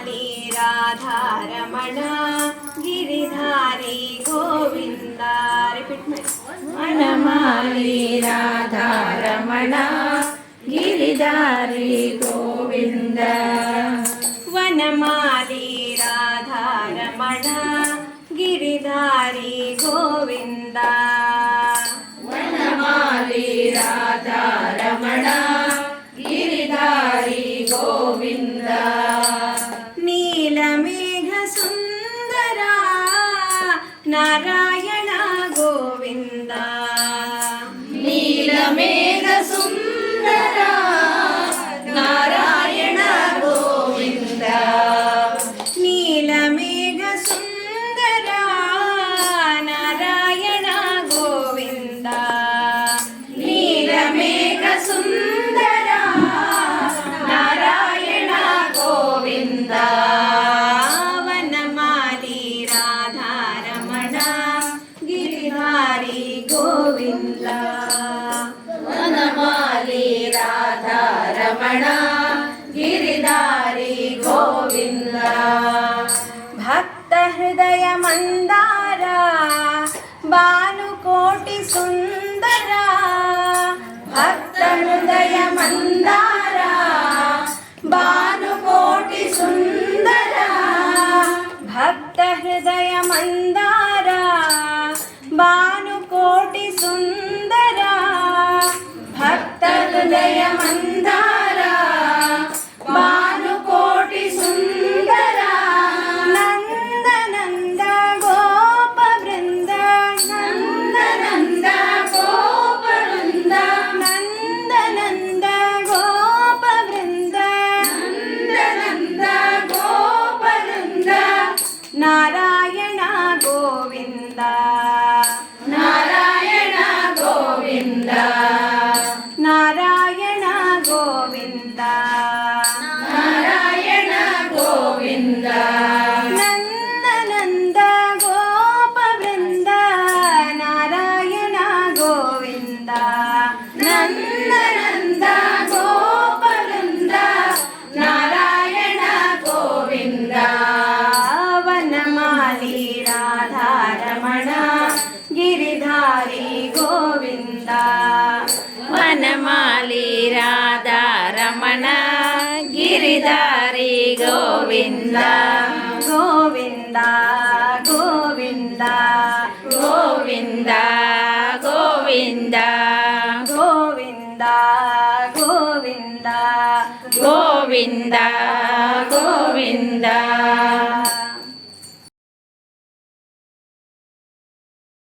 ವನಮಾಲಿ Radharamana Giridhari Govinda. Repeat ಮಾಡಿ. ವನಮಾಲಿ ರಾಧಾರಮಣ ಗಿರಿಧಾರಿ ಗೋವಿಂದ. ವನಮಾಲಿ ರಾಧಾರಮಣ ಗಿರಿಧಾರಿ ಗೋವಿಂದ. ವನಮಾಲಿ ರಾಧಾರಮಣ ಗಿರಿಧಾರಿ ಗೋವಿಂದ. ನೀಲಮೇಘ ಸುಂದರ ನಾರಾಯಣ ಗೋವಿಂದ. ನೀಲಮೇಘ ಸುಂದರ ನಾರಾಯಣ ಗೋವಿಂದ. ನೀಲಮೇಘ ಸುಂದರ ನಾರಾಯಣ ಗೋವಿಂದ. ನೀಲಮೇಘ ಸುಂದರ ನಾರಾಯಣ ಗೋವಿಂದ. ವನಮಾಲಿ ರಾಧಾರಮಣ ಗಿರಿಧಾರಿ ಗೋವಿಂದ. ವನಮಾಲಿ ರಾಧಾರಮಣ ಗಿರಿಧಾರಿ ಗೋವಿಂದ. ಭಕ್ತ ಹೃದಯ ಮಂದಾರ ಭಾನುಕೋಟಿ ಸುಂದರ. ಭಕ್ತ ಹೃದಯ ಮಂದಾರ ಭಾನುಕೋಟಿ ಸುಂದರ. ಭಕ್ತ ಹೃದಯ ಮಂದಾರ ಭಾನುಕೋಟಿ ಸುಂದರ. ಭಕ್ತ ಹೃದಯ ಮಂದಾರ ಭಾನುಕೋಟಿ ಸುಂದರ. ನಂದ ನಂದ ಗೋಪ ವೃಂದ. ನಂದ ನಂದ ಗೋಪ ವೃಂದ. ನಂದ ನಂದ ಗೋಪ ವೃಂದ. ನಂದ ನಂದ ಗೋಪ ವೃಂದ. ನಾರಾಯಣ ಗೋವಿಂದ. ನಾರಾಯಣ ಗೋವಿಂದ. ನಾರಾಯಣ ಗೋವಿಂದ. ನಾರಾಯಣ ಗೋವಿಂದ. ನಂದ ನಂದ ಗೋಪ ವೃಂದ. ನಾರಾಯಣ ಗೋವಿಂದ. ನಂದ ನಂದ ಗೋಪ ವೃಂದ. ನಾರಾಯಣ ಗೋವಿಂದ. ವನಮಾಲಿ ರಾಧಾರಮಣ ಗಿರಿಧಾರಿ ಗೋವಿಂದ. ವನಮಾಲಿ ರಾಧಾರಮಣ ಗಿರಿಧಾರಿ ಗೋವಿಂದ. ಗೋವಿಂದ ಗೋವಿಂದ ಗೋವಿಂದ ಗೋವಿಂದ ಗೋವಿಂದ ಗೋವಿಂದ ಗೋವಿಂದ ಗೋವಿಂದ.